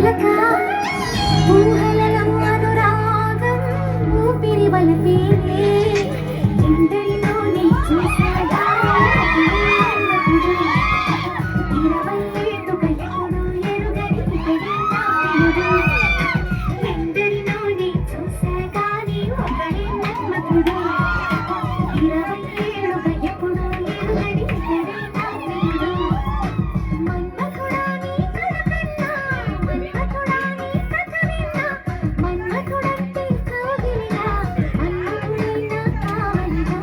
చిలక ఊహలలో అనురాగం ఊపిరి వలపేనే ఎందరిలోనే చూసాగా 20 ఏళ్ళుగా ఎప్పుడు ఎరుగని ఇతడి నా ప్రియుడు. ఎందరిలోనే చూసాగాని ఒకడే మన్మథుడు. 20 ఏళ్ళుగా ఎప్పుడు ఎరుగని ఇతడి నా ప్రియుడు. మన్మథుడా నీ కళకన్నా మన్మథుడా నీ కథ విన్నా మన్మథుడంటే కౌగిలిగా అన్నుడైనా కావలిగా.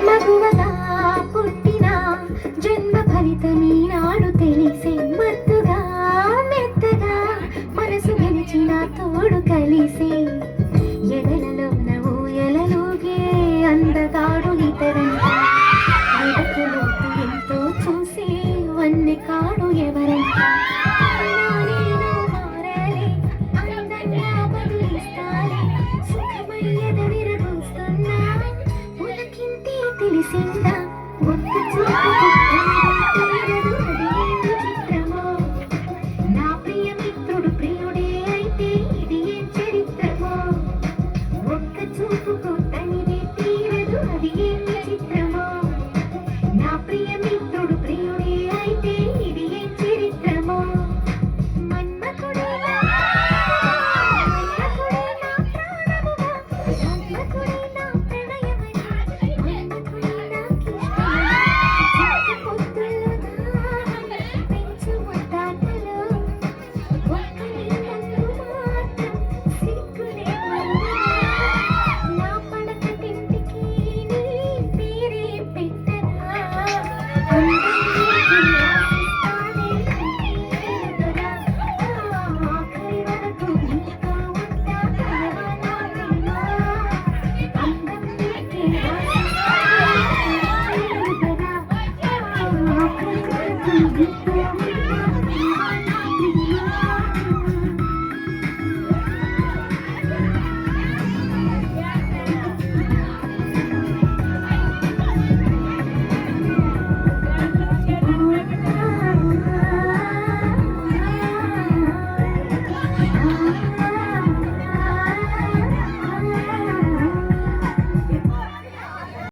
మగువగా పుట్టిన జన్మ ఫలితమీనాడు తెలిసే మత్తుగా మెత్తగా మనసు గెలిచిన తోడు కలిసే ఎదలలోన ఊయలలోగే అందగాడు ఇతరంట ఎడకలోకి ఎంతో చూసే వన్నె కాడు ఎవరంట నానేను మారాలి అందంగా బదులిస్తాలి సుఖమయ్యద విరగూస్తున్నా ఉలకింతే తెలిసిందా